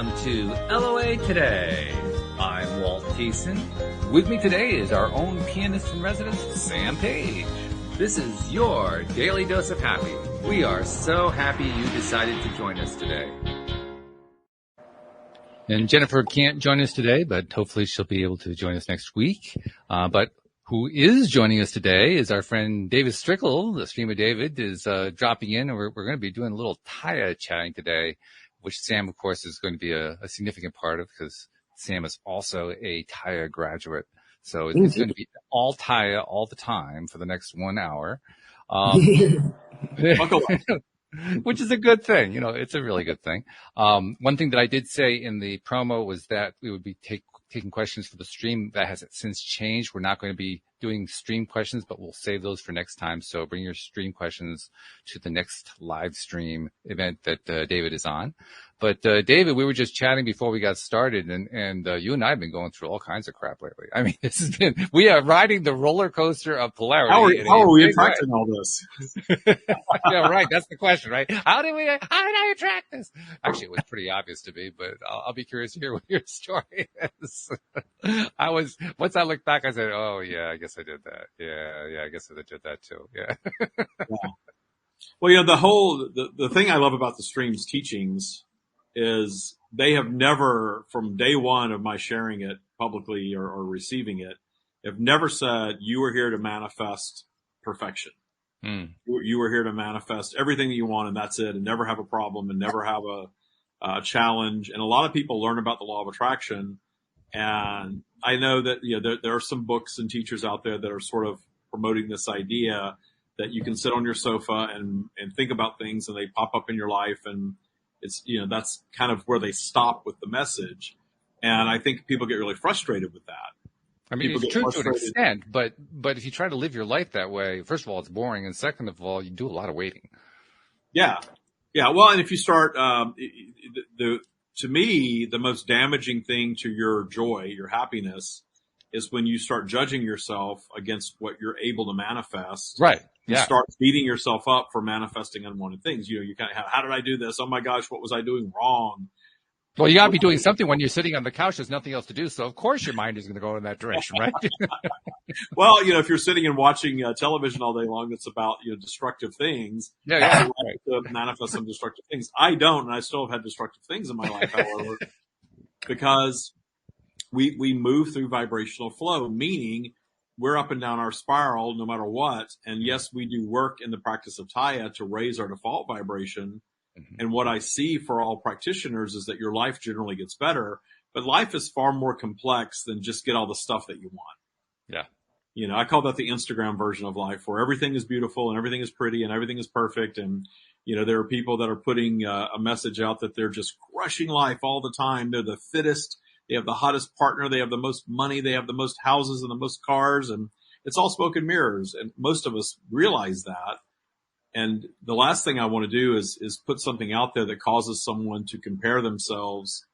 welcome to LOA Today. I'm Walt Thiessen. With me today is our own pianist in residence, Sam Page. This is your daily dose of happy. We are so happy you decided to join us today. And Jennifer can't join us today, but hopefully she'll be able to join us next week. But who is joining us today is our friend David Strickel. The stream of David is dropping in, and we're going to be doing a little Taya chatting today, which Sam, of course, is going to be a significant part of because Sam is also a Taya graduate. So it's going to be all Taya all the time for the next 1 hour. Which is a good thing. You know, it's a really good thing. One thing that I did say in the promo was that we would be taking questions for the stream. That has since changed. We're not going to be doing stream questions, but we'll save those for next time. So bring your stream questions to the next live stream event that David is on. But David, we were just chatting before we got started, and you and I have been going through all kinds of crap lately. I mean, we are riding the roller coaster of polarity. How are we attracting all this? Yeah, right. That's the question, right? How did I attract this? Actually, it was pretty obvious to me, but I'll be curious to hear what your story is. Once I looked back, I said, oh yeah, I guess I did that. Yeah, I guess I did that too. Yeah. Yeah. Well, you know, the thing I love about the stream's teachings is they have never, from day one of my sharing it publicly or receiving it, have never said you are here to manifest perfection. You are here to manifest everything that you want, and that's it, and never have a problem and never have a challenge. And a lot of people learn about the law of attraction, and I know that there are some books and teachers out there that are sort of promoting this idea that you can sit on your sofa and think about things and they pop up in your life, and it's, that's kind of where they stop with the message. And I think people get really frustrated with that. I mean, it's true to an extent, but if you try to live your life that way, first of all, it's boring. And second of all, you do a lot of waiting. Yeah. Well, and if you start, to me, the most damaging thing to your joy, your happiness, is when you start judging yourself against what you're able to manifest. Right. You start beating yourself up for manifesting unwanted things. You kind of, how did I do this? Oh my gosh, what was I doing wrong? Well, you gotta be doing something when you're sitting on the couch. There's nothing else to do. So of course your mind is going to go in that direction, right? Well, if you're sitting and watching television all day long, that's about, destructive things. Yeah. To manifest some destructive things. I don't, and I still have had destructive things in my life, however, because we move through vibrational flow, meaning we're up and down our spiral no matter what. And yes, we do work in the practice of Taya to raise our default vibration. Mm-hmm. And what I see for all practitioners is that your life generally gets better, but life is far more complex than just get all the stuff that you want. Yeah. I call that the Instagram version of life, where everything is beautiful and everything is pretty and everything is perfect. And, there are people that are putting a message out that they're just crushing life all the time. They're the fittest. They have the hottest partner. They have the most money. They have the most houses and the most cars, and it's all smoke and mirrors. And most of us realize that. And the last thing I want to do is put something out there that causes someone to compare themselves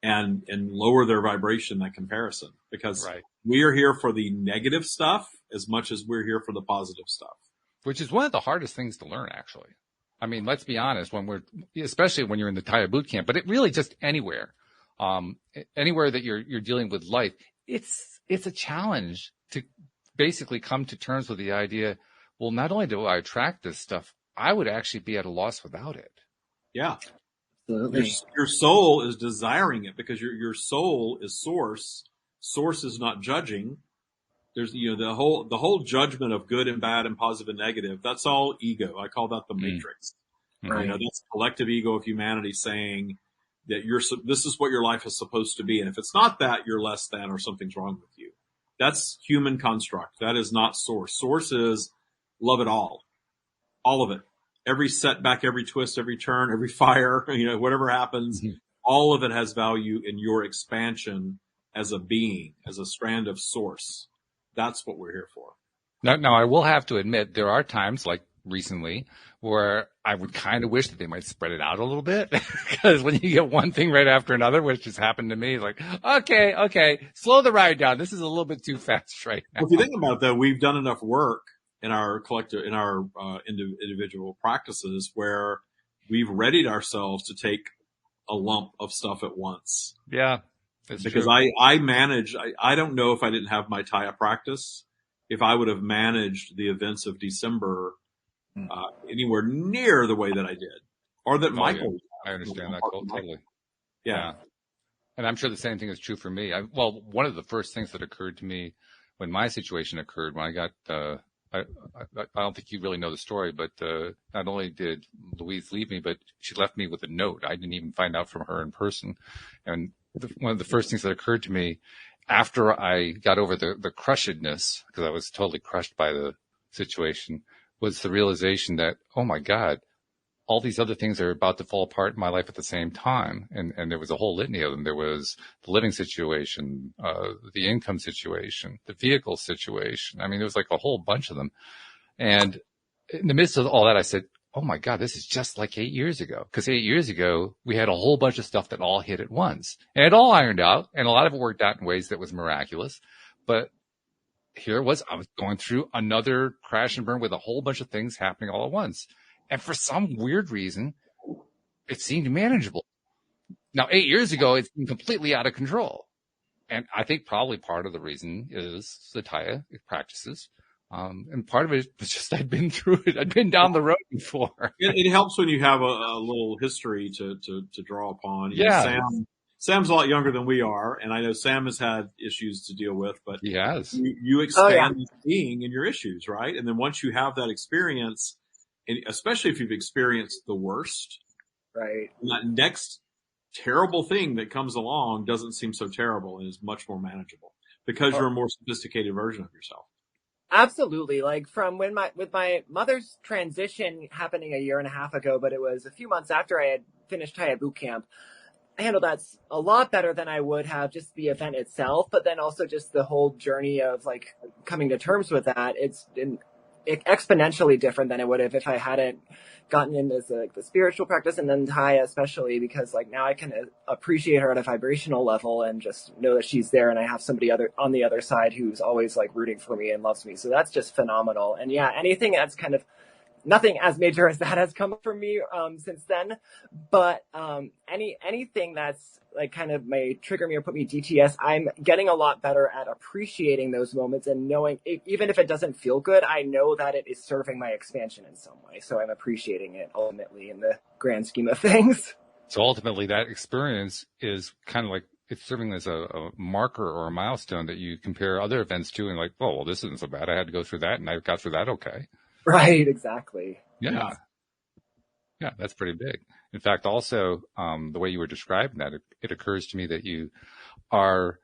and lower their vibration, that comparison, because we are here for the negative stuff as much as we're here for the positive stuff. Which is one of the hardest things to learn, actually. I mean, let's be honest, especially when you're in the Taya boot camp, but it really just anywhere. Anywhere that you're dealing with life, it's a challenge to basically come to terms with the idea, well, not only do I attract this stuff, I would actually be at a loss without it. Yeah. Your soul is desiring it because your soul is source. Source is not judging. There's, the whole judgment of good and bad and positive and negative. That's all ego. I call that the matrix. Right. That's collective ego of humanity saying that this is what your life is supposed to be. And if it's not that, you're less than, or something's wrong with you. That's human construct. That is not source. Source is love it all of it. Every setback, every twist, every turn, every fire, whatever happens, all of it has value in your expansion as a being, as a strand of source. That's what we're here for. Now, I will have to admit, there are times like recently where I would kind of wish that they might spread it out a little bit, because when you get one thing right after another, which has happened to me, like, okay, slow the ride down. This is a little bit too fast right now. Well, if you think about it, though, we've done enough work in our collective, in our individual practices where we've readied ourselves to take a lump of stuff at once. Yeah, that's Because true. I manage, I don't know if I didn't have my Taya practice, if I would have managed the events of December anywhere near the way that I did, or that Oh yeah, Michael, I understand that totally. yeah. Yeah. And I'm sure the same thing is true for me. Well, one of the first things that occurred to me when my situation occurred, when I got, I don't think you really know the story, but not only did Louise leave me, but she left me with a note. I didn't even find out from her in person. And one of the first things that occurred to me after I got over the crushedness, because I was totally crushed by the situation, was the realization that, oh my God, all these other things are about to fall apart in my life at the same time. And there was a whole litany of them. There was the living situation, the income situation, the vehicle situation. I mean, there was like a whole bunch of them. And in the midst of all that, I said, oh my God, this is just like 8 years ago. Because 8 years ago, we had a whole bunch of stuff that all hit at once. And it all ironed out. And a lot of it worked out in ways that was miraculous. But here it was, I was going through another crash and burn with a whole bunch of things happening all at once. And for some weird reason, it seemed manageable. Now, 8 years ago, it seemed completely out of control. And I think probably part of the reason is the Taya practices. And part of it was just I'd been through it. I'd been down the road before. It helps when you have a little history to draw upon. You know, Yeah, Sam's a lot younger than we are, and I know Sam has had issues to deal with, but he has. you expand this being in your issues, right? And then once you have that experience, and especially if you've experienced the worst, Right. that next terrible thing that comes along doesn't seem so terrible and is much more manageable because you're a more sophisticated version of yourself. Absolutely. Like from with my mother's transition happening a year and a half ago, but it was a few months after I had finished Taya boot camp. I handled that a lot better than I would have just the event itself, but then also just the whole journey of like coming to terms with that. It's been exponentially different than it would have if I hadn't gotten into the spiritual practice and then Taya especially, because like now I can appreciate her at a vibrational level and just know that she's there and I have somebody on the other side who's always like rooting for me and loves me. So that's just phenomenal. And yeah, anything that's kind of nothing as major as that has come from me since then, but anything that's like kind of may trigger me or put me DTS, I'm getting a lot better at appreciating those moments and knowing, even if it doesn't feel good, I know that it is serving my expansion in some way. So I'm appreciating it ultimately in the grand scheme of things. So ultimately, that experience is kind of like it's serving as a marker or a milestone that you compare other events to, and like, oh, well, this isn't so bad. I had to go through that, and I got through that okay. Right, exactly. Yeah. Yeah, that's pretty big. In fact, also, the way you were describing that, it occurs to me that you are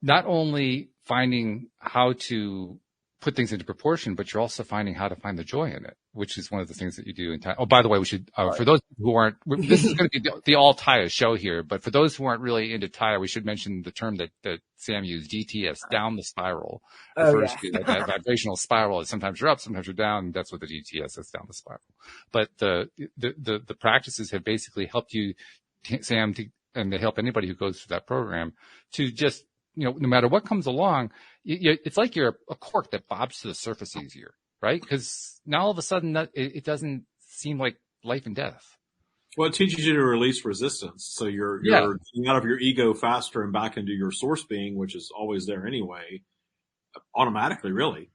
not only finding how to put things into proportion, but you're also finding how to find the joy in it, which is one of the things that you do in Taya. Oh, by the way, we should, for those who aren't, this is going to be the all Taya show here, but for those who aren't really into Taya, we should mention the term that Sam used, DTS, down the spiral, refers to that vibrational spiral. Sometimes you're up, sometimes you're down. And that's what the DTS is, down the spiral. But the practices have basically helped you, Sam, and they help anybody who goes through that program to just, no matter what comes along, it's like you're a cork that bobs to the surface easier, right? Because now all of a sudden it doesn't seem like life and death. Well, it teaches you to release resistance. So you're getting out of your ego faster and back into your source being, which is always there anyway, automatically, really.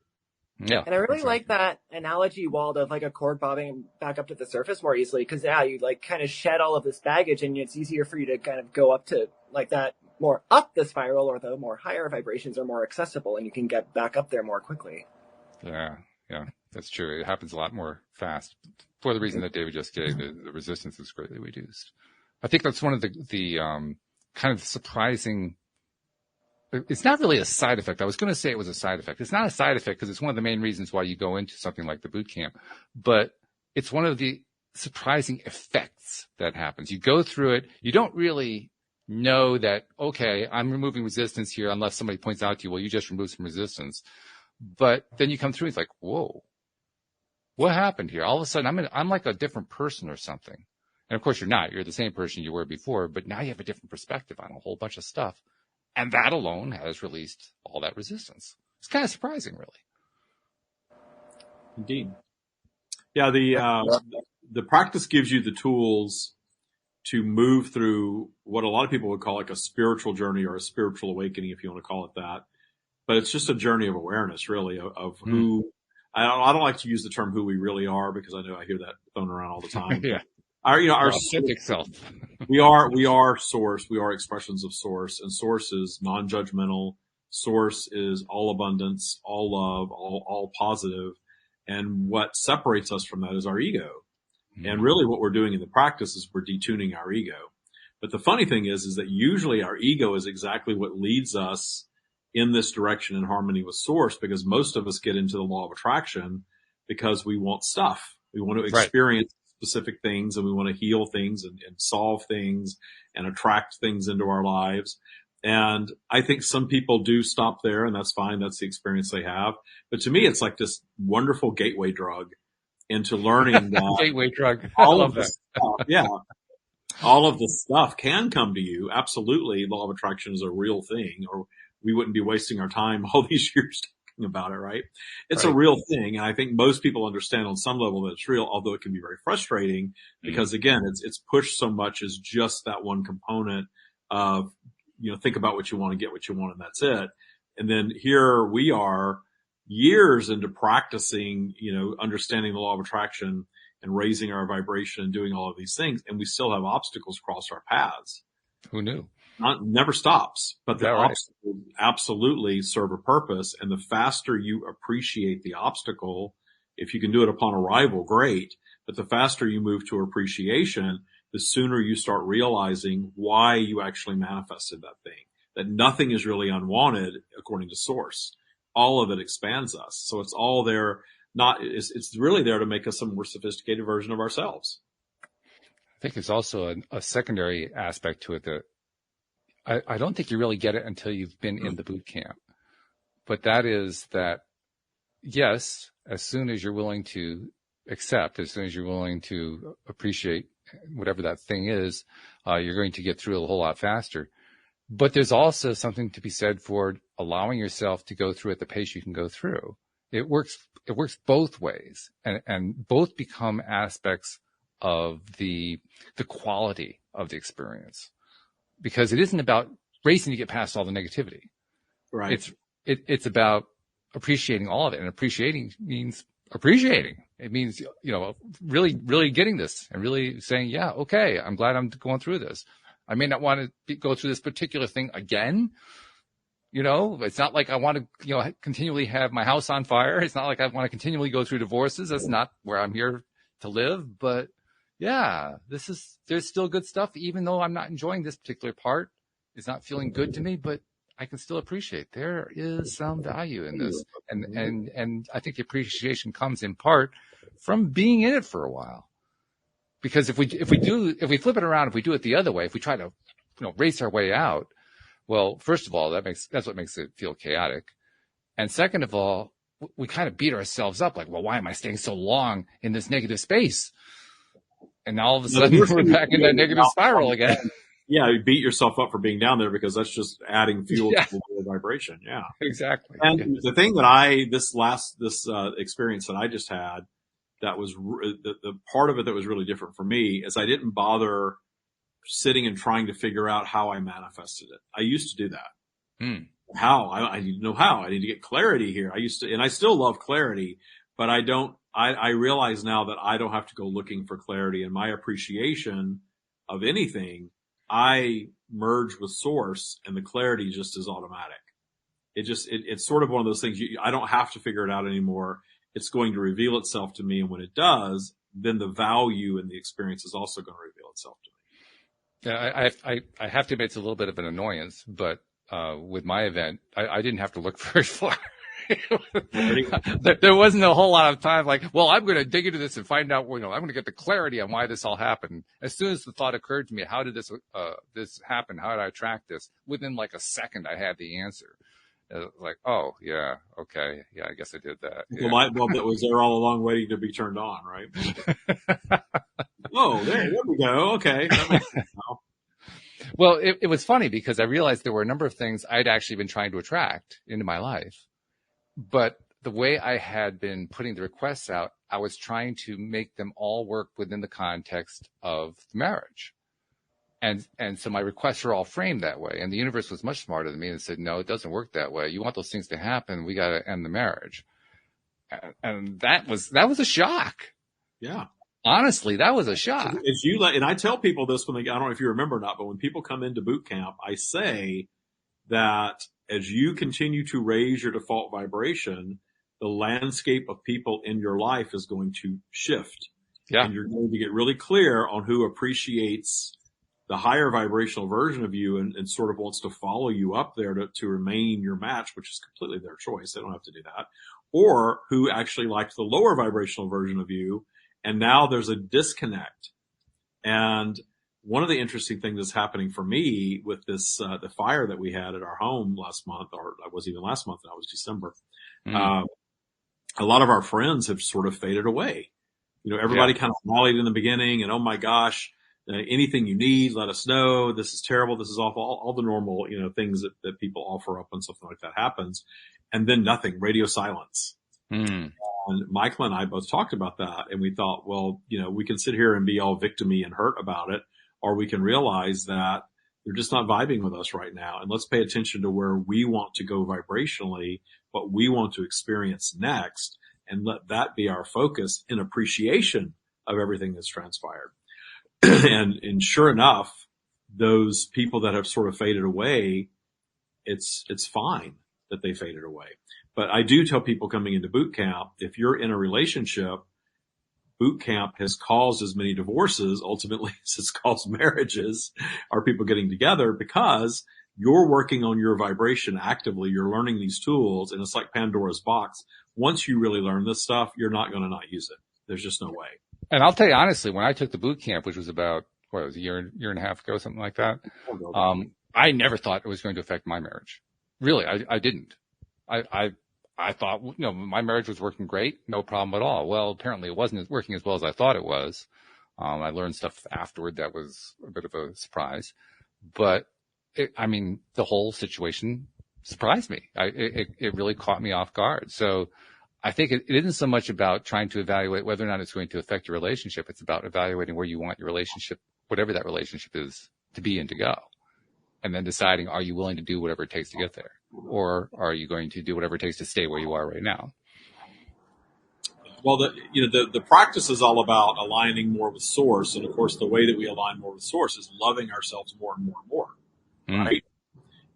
Yeah. And I really like that analogy, Wald, of like a cork bobbing back up to the surface more easily. Cause you like kind of shed all of this baggage and it's easier for you to kind of go up to like that more up the spiral, or the more higher vibrations are more accessible and you can get back up there more quickly. Yeah, that's true. It happens a lot more fast for the reason that David just gave. The resistance is greatly reduced. I think that's one of the kind of surprising. It's not really a side effect. I was going to say it was a side effect. It's not a side effect because it's one of the main reasons why you go into something like the boot camp, but it's one of the surprising effects that happens. You go through it. You don't really know that, okay, I'm removing resistance here unless somebody points out to you, well, you just removed some resistance. But then you come through, it's like, whoa, what happened here? All of a sudden, I'm like a different person or something. And of course, you're not. You're the same person you were before, but now you have a different perspective on a whole bunch of stuff. And that alone has released all that resistance. It's kind of surprising, really. Indeed. Yeah, the practice gives you the tools to move through what a lot of people would call like a spiritual journey or a spiritual awakening, if you want to call it that. But it's just a journey of awareness, really, of who, I don't like to use the term who we really are, because I know I hear that thrown around all the time. Yeah. Our authentic self. we are source. We are expressions of source, and source is non-judgmental. Source is all abundance, all love, all positive. And what separates us from that is our ego. And really what we're doing in the practice is we're detuning our ego. But the funny thing is that usually our ego is exactly what leads us in this direction in harmony with source, because most of us get into the law of attraction because we want stuff. We want to experience specific things, and we want to heal things and solve things and attract things into our lives. And I think some people do stop there, and that's fine. That's the experience they have. But to me, it's like this wonderful gateway drug into learning that gateway drug. all of this stuff, all of this stuff can come to you. Absolutely. Law of attraction is a real thing, or we wouldn't be wasting our time all these years talking about it, right? It's a real thing. And I think most people understand on some level that it's real, although it can be very frustrating because again, it's pushed so much as just that one component of, think about what you want to get what you want, and that's it. And then here we are years into practicing, understanding the law of attraction and raising our vibration and doing all of these things. And we still have obstacles cross our paths. Who knew? Never stops, but the obstacles absolutely serve a purpose. And the faster you appreciate the obstacle, if you can do it upon arrival, great. But the faster you move to appreciation, the sooner you start realizing why you actually manifested that thing, that nothing is really unwanted according to source. All of it expands us. So it's all there. It's really there to make us a more sophisticated version of ourselves. I think it's also a secondary aspect to it that I don't think you really get it until you've been in the boot camp. But that is that, yes, as soon as you're willing to accept, as soon as you're willing to appreciate whatever that thing is, you're going to get through it a whole lot faster. But there's also something to be said for allowing yourself to go through at the pace you can go through. It works both ways, and both become aspects of the quality of the experience, because it isn't about racing to get past all the negativity. Right. It's about appreciating all of it, and appreciating means appreciating. It means, really, really getting this and really saying, yeah, okay, I'm glad I'm going through this. I may not want to go through this particular thing again. It's not like I want to, continually have my house on fire. It's not like I want to continually go through divorces. That's not where I'm here to live. But yeah, there's still good stuff, even though I'm not enjoying this particular part. It's not feeling good to me, but I can still appreciate there is some value in this. And I think the appreciation comes in part from being in it for a while. Because if we flip it around, if we do it the other way, if we try to, race our way out, well, first of all, that's what makes it feel chaotic. And second of all, we kind of beat ourselves up like, well, why am I staying so long in this negative space? And now all of a sudden we're back in that negative spiral again. Yeah, you beat yourself up for being down there because that's just adding fuel to the vibration. Yeah, exactly. And the thing that this experience that I just had, that was the part of it that was really different for me, is I didn't bother sitting and trying to figure out how I manifested it. I used to do that. How? I need to know how. I need to get clarity here. And I still love clarity, but I realize now that I don't have to go looking for clarity. And my appreciation of anything, I merge with source, and the clarity just is automatic. It's sort of one of those things. I don't have to figure it out anymore. It's going to reveal itself to me. And when it does, then the value in the experience is also going to reveal itself to me. Yeah, I have to admit it's a little bit of an annoyance, but with my event, I didn't have to look very far. There wasn't a whole lot of time like, well, I'm going to dig into this and find out, I'm going to get the clarity on why this all happened. As soon as the thought occurred to me, how did this happen? How did I track this? Within like a second, I had the answer. Like, oh, yeah, okay. Yeah, I guess I did that. Yeah. The light bulb that was there all along waiting to be turned on, right? Oh, there we go. Okay. That makes sense now. Well, it was funny because I realized there were a number of things I'd actually been trying to attract into my life. But the way I had been putting the requests out, I was trying to make them all work within the context of the marriage. And so my requests are all framed that way. And the universe was much smarter than me and said, no, it doesn't work that way. You want those things to happen. We got to end the marriage. And that was a shock. Yeah. Honestly, that was a shock. And I tell people this when I don't know if you remember or not, but when people come into boot camp, I say that as you continue to raise your default vibration, the landscape of people in your life is going to shift. Yeah. And you're going to get really clear on who appreciates the higher vibrational version of you and sort of wants to follow you up there to remain your match, which is completely their choice. They don't have to do that. Or who actually likes the lower vibrational version of you. And now there's a disconnect. And one of the interesting things that's happening for me with this, the fire that we had at our home last month, or it wasn't even last month, that was December. A lot of our friends have sort of faded away. You know, everybody kind of rallied in the beginning and, oh my gosh, anything you need, let us know. This is terrible. This is awful. All the normal, you know, things that people offer up when something like that happens. And then nothing, radio silence. And Michael and I both talked about that. And we thought, well, you know, we can sit here and be all victimy and hurt about it, or we can realize that they're just not vibing with us right now. And let's pay attention to where we want to go vibrationally, what we want to experience next, and let that be our focus in appreciation of everything that's transpired. And sure enough, those people that have sort of faded away, it's fine that they faded away. But I do tell people coming into boot camp, if you're in a relationship, boot camp has caused as many divorces ultimately as it's caused marriages, are people getting together, because you're working on your vibration actively. You're learning these tools, and it's like Pandora's box. Once you really learn this stuff, you're not going to not use it. There's just no way. And I'll tell you honestly, when I took the boot camp, which was about, what, it was a year and a half ago, something like that. I never thought it was going to affect my marriage. Really, I didn't. I thought, you know, my marriage was working great, no problem at all. Well, apparently it wasn't working as well as I thought it was. I learned stuff afterward that was a bit of a surprise, but the whole situation surprised me. It really caught me off guard. So I think it isn't so much about trying to evaluate whether or not it's going to affect your relationship. It's about evaluating where you want your relationship, whatever that relationship is, to be and to go. And then deciding, are you willing to do whatever it takes to get there? Or are you going to do whatever it takes to stay where you are right now? Well, the practice is all about aligning more with source. And of course, the way that we align more with source is loving ourselves more and more and more. Right.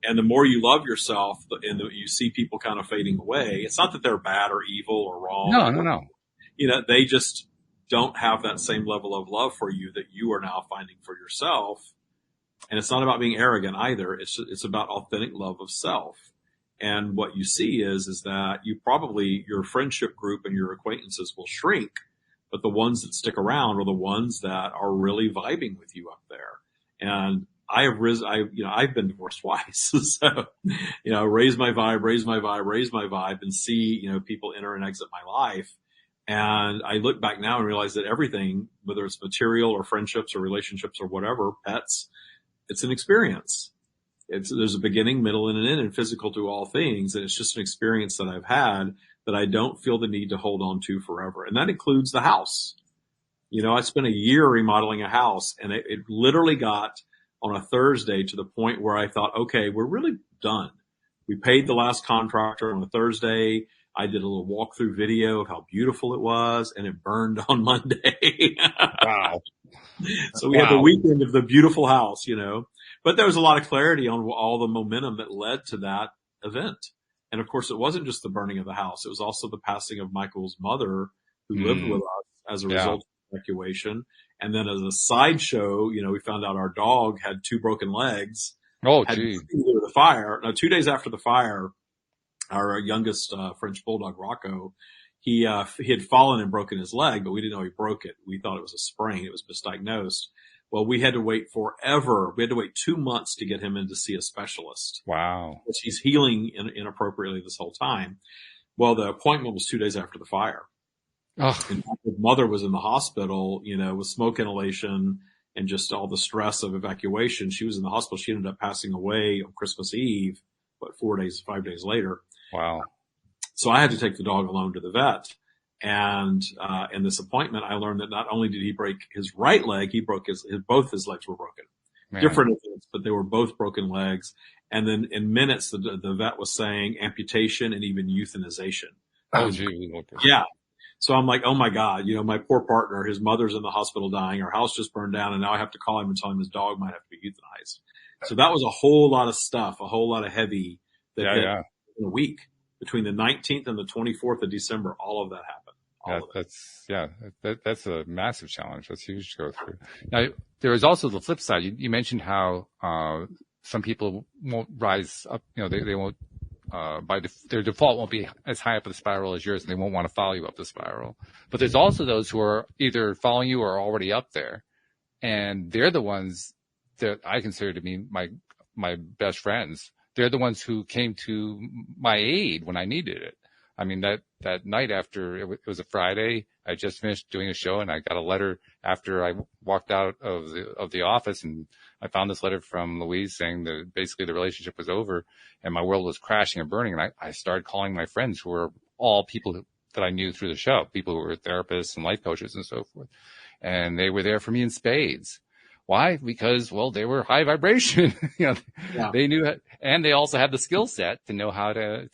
And the more you love yourself and you see people kind of fading away, it's not that they're bad or evil or wrong. No. You know, they just don't have that same level of love for you that you are now finding for yourself. And it's not about being arrogant either. It's about authentic love of self. And what you see is that your friendship group and your acquaintances will shrink, but the ones that stick around are the ones that are really vibing with you up there. And I've been divorced twice. So, raise my vibe and see, people enter and exit my life. And I look back now and realize that everything, whether it's material or friendships or relationships or whatever, pets, it's an experience. There's a beginning, middle, and an end, and physical to all things. And it's just an experience that I've had that I don't feel the need to hold on to forever. And that includes the house. I spent a year remodeling a house, and it literally got on a Thursday to the point where I thought, okay, we're really done. We paid the last contractor on a Thursday. I did a little walkthrough video of how beautiful it was, and it burned on Monday. Wow. So we had the weekend of the beautiful house, but there was a lot of clarity on all the momentum that led to that event. And of course, it wasn't just the burning of the house. It was also the passing of Michael's mother, who lived with us as a result of evacuation. And then as a sideshow, we found out our dog had 2 broken legs. Oh, gee. The fire. Now, 2 days after the fire, our youngest French bulldog, Rocco, he had fallen and broken his leg, but we didn't know he broke it. We thought it was a sprain. It was misdiagnosed. Well, we had to wait forever. We had to wait 2 months to get him in to see a specialist. Wow. Which he's healing inappropriately this whole time. Well, the appointment was 2 days after the fire. Oh. And his mother was in the hospital, with smoke inhalation and just all the stress of evacuation. She was in the hospital. She ended up passing away on Christmas Eve, 5 days later. Wow. So I had to take the dog alone to the vet. And in this appointment, I learned that not only did he break his right leg, he broke both his legs were broken. Man. different events, but they were both broken legs. And then in minutes, the vet was saying amputation and even euthanization. Oh, gee. Okay. Yeah. So I'm like, oh my God, my poor partner, his mother's in the hospital dying, our house just burned down, and now I have to call him and tell him his dog might have to be euthanized. So that was a whole lot of stuff, a whole lot of heavy that hit in a week. Between the 19th and the 24th of December, all of that happened. That's a massive challenge. That's huge to go through. Now, there is also the flip side. You mentioned how some people won't rise up. They won't. Their default won't be as high up the spiral as yours, and they won't want to follow you up the spiral. But there's also those who are either following you or are already up there, and they're the ones that I consider to be my best friends. They're the ones who came to my aid when I needed it. I mean, that night after it was a Friday, I just finished doing a show, and I got a letter after I walked out of the office, and I found this letter from Louise saying that basically the relationship was over and my world was crashing and burning. And I started calling my friends, who were all people that I knew through the show, people who were therapists and life coaches and so forth. And they were there for me in spades. Why? Because, well, they were high vibration. They knew it, and they also had the skill set to know how to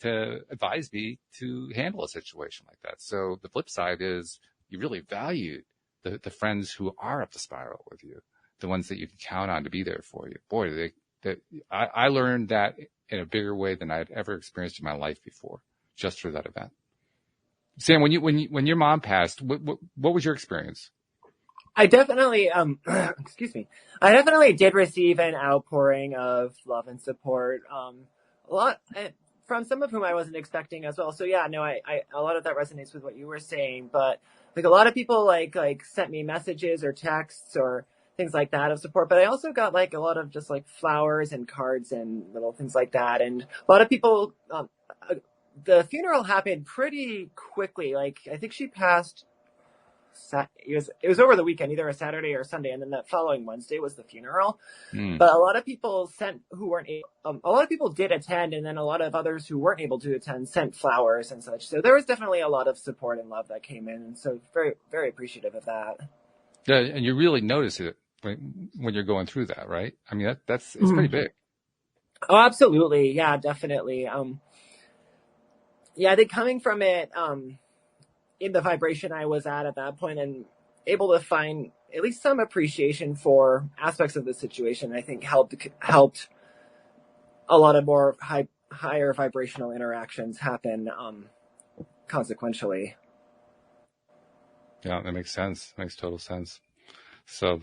advise me to handle a situation like that. So the flip side is you really value the friends who are up the spiral with you, the ones that you can count on to be there for you. Boy, I learned that in a bigger way than I'd ever experienced in my life before, just through that event. Sam, when your mom passed, what was your experience? I definitely, excuse me. I definitely did receive an outpouring of love and support. A lot from some of whom I wasn't expecting as well. So yeah, no, a lot of that resonates with what you were saying. But like a lot of people like sent me messages or texts or things like that of support. But I also got like a lot of just like flowers and cards and little things like that. And a lot of people. The funeral happened pretty quickly. Like I think she passed. It was over the weekend, either a Saturday or Sunday, and then that following Wednesday was the funeral. But a lot of people a lot of people did attend, and then a lot of others who weren't able to attend sent flowers and such. So there was definitely a lot of support and love that came in, and so very, very appreciative of that. Yeah, and you really notice it when you're going through that, right? I mean, it's pretty big. Oh, absolutely, yeah, definitely. I think coming from it, in the vibration I was at that point and able to find at least some appreciation for aspects of the situation, I think helped a lot of more higher vibrational interactions happen, consequentially. Yeah, that makes sense. Makes total sense. So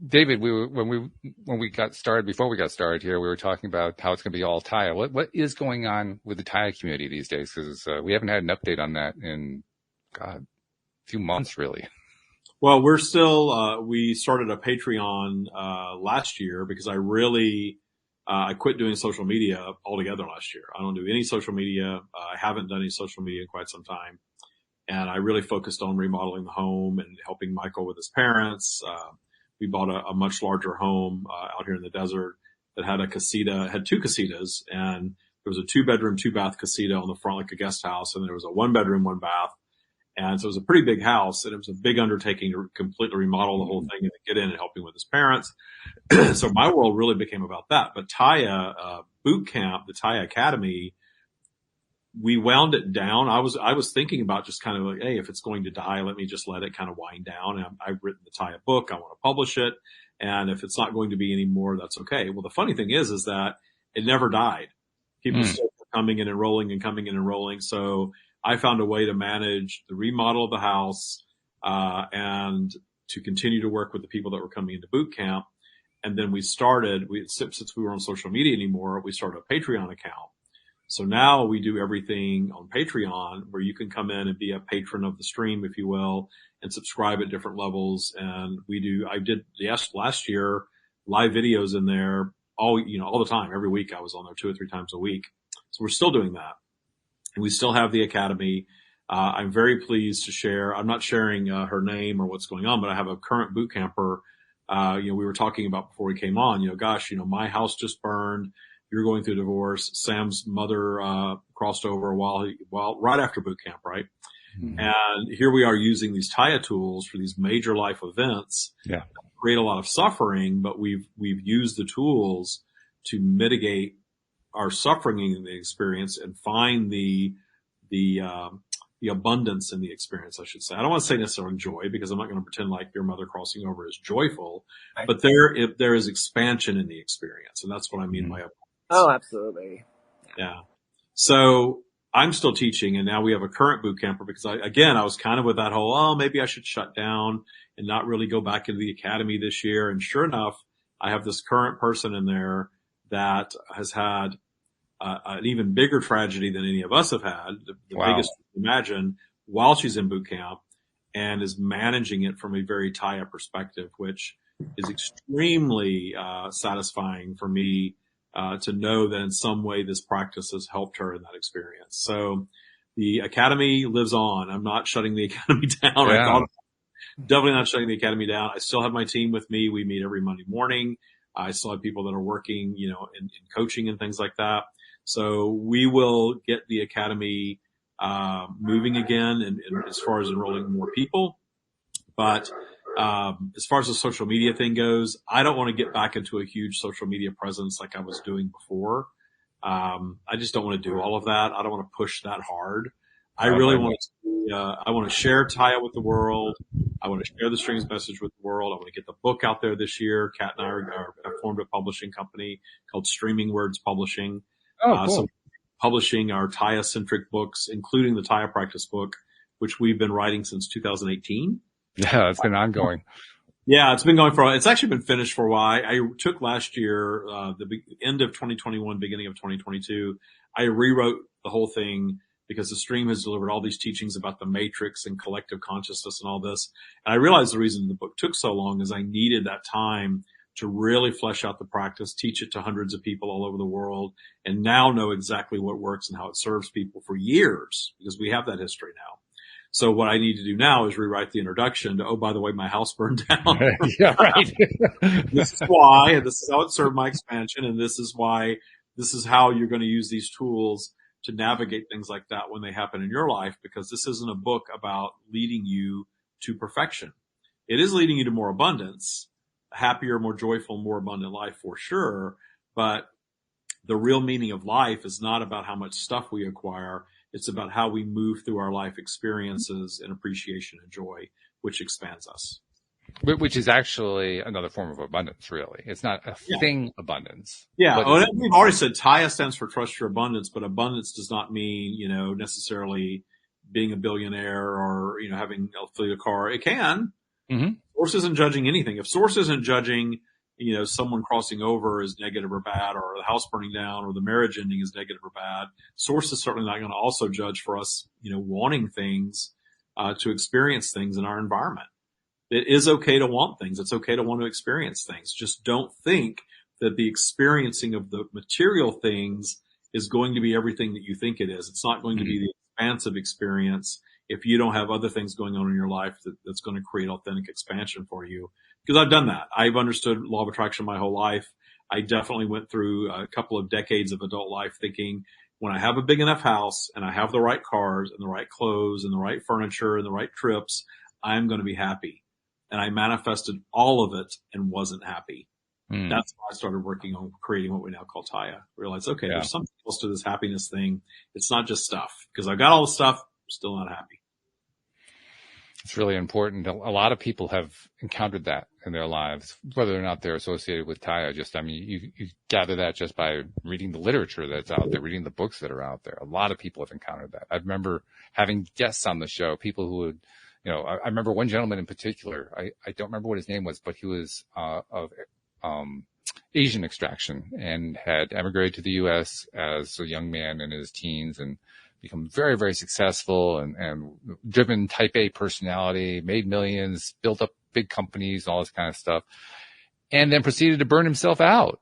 David, when we got started, before we got started here, we were talking about how it's going to be all Taya. What is going on with the Taya community these days? Because we haven't had an update on that in a few months, really. Well, we're still, we started a Patreon, last year because I quit doing social media altogether last year. I don't do any social media. I haven't done any social media in quite some time. And I really focused on remodeling the home and helping Michael with his parents. We bought a much larger home, out here in the desert that had had two casitas, and there was a 2-bedroom, 2-bath casita on the front, like a guest house. And there was a 1-bedroom, 1-bath. And so it was a pretty big house, and it was a big undertaking to completely remodel the whole thing and get in and helping with his parents. So my world really became about that. But Taya, boot camp, the Taya Academy, we wound it down. I was thinking about just kind of like, hey, if it's going to die, let me just let it kind of wind down. And I've written the Taya book. I want to publish it. And if it's not going to be anymore, that's okay. Well, the funny thing is that it never died. People still coming in and rolling and coming in and rolling. So I found a way to manage the remodel of the house, and to continue to work with the people that were coming into boot camp. And then since we were on social media anymore, we started a Patreon account. So now we do everything on Patreon, where you can come in and be a patron of the stream, if you will, and subscribe at different levels. And I did last year live videos in there all the time. Every week I was on there 2 or 3 times a week. So we're still doing that. And we still have the Academy. I'm very pleased to share. I'm not sharing her name or what's going on, but I have a current boot camper. We were talking about before we came on, my house just burned. You're going through a divorce. Sam's mother crossed over right after boot camp, right? Mm-hmm. And here we are using these Taya tools for these major life events. Yeah. create a lot of suffering, but we've used the tools to mitigate our suffering in the experience and find the abundance in the experience, I should say. I don't want to say necessarily joy, because I'm not going to pretend like your mother crossing over is joyful, Right. but there is expansion in the experience. And that's what I mean by abundance. Oh, absolutely. Yeah. So I'm still teaching, and now we have a current boot camper, because I was kind of with that whole, oh, maybe I should shut down and not really go back into the academy this year. And sure enough, I have this current person in there that has had an even bigger tragedy than any of us have had, the Wow. biggest you can imagine, while she's in boot camp, and is managing it from a very Taya perspective, which is extremely satisfying for me to know that in some way this practice has helped her in that experience. So the academy lives on. I'm not shutting the academy down. Yeah. Definitely not shutting the academy down. I still have my team with me. We meet every Monday morning. I still have people that are working, in coaching and things like that. So we will get the academy moving again, and as far as enrolling more people. But as far as the social media thing goes, I don't want to get back into a huge social media presence like I was doing before. I just don't want to do all of that. I don't want to push that hard. I really want to. I want to share Taya with the world. I want to share the Strings message with the world. I want to get the book out there this year. Kat and I have formed a publishing company called Streaming Words Publishing. Oh, cool. So publishing our Taya-centric books, including the Taya Practice book, which we've been writing since 2018. Yeah, it's been ongoing. Yeah, it's been going for a while. It's actually been finished for a while. I took last year, the end of 2021, beginning of 2022, I rewrote the whole thing because the stream has delivered all these teachings about the matrix and collective consciousness and all this. And I realized the reason the book took so long is I needed that time to really flesh out the practice, teach it to hundreds of people all over the world, and now know exactly what works and how it serves people for years, because we have that history now. So what I need to do now is rewrite the introduction to, oh, by the way, my house burned down. Yeah, right. This is why, and this is how it served my expansion, and this is how you're going to use these tools to navigate things like that when they happen in your life, because this isn't a book about leading you to perfection. It is leading you to more abundance, a happier, more joyful, more abundant life for sure. But the real meaning of life is not about how much stuff we acquire. It's about how we move through our life experiences and appreciation and joy, which expands us. Which is actually another form of abundance, really. It's not a thing abundance. Yeah. We've already said Taya stands for trust your abundance, but abundance does not mean, necessarily being a billionaire or, having a fleet of car. It can. Mm-hmm. Source isn't judging anything. If Source isn't judging, someone crossing over is negative or bad, or the house burning down, or the marriage ending is negative or bad, Source is certainly not going to also judge for us, wanting things, to experience things in our environment. It is okay to want things. It's okay to want to experience things. Just don't think that the experiencing of the material things is going to be everything that you think it is. It's not going to be the expansive experience if you don't have other things going on in your life that's going to create authentic expansion for you. Because I've done that. I've understood law of attraction my whole life. I definitely went through a couple of decades of adult life thinking, when I have a big enough house and I have the right cars and the right clothes and the right furniture and the right trips, I'm going to be happy. And I manifested all of it and wasn't happy. That's why I started working on creating what we now call Taya. Realized, okay, there's something else to this happiness thing. It's not just stuff, because I've got all the stuff, I'm still not happy. It's really important. A lot of people have encountered that in their lives, whether or not they're associated with Taya. You gather that just by reading the literature that's out there, reading the books that are out there. A lot of people have encountered that. I remember having guests on the show, people who would, I remember one gentleman in particular. I don't remember what his name was, but he was of Asian extraction and had emigrated to the U.S. as a young man in his teens and become very, very successful and driven type A personality, made millions, built up big companies, all this kind of stuff, and then proceeded to burn himself out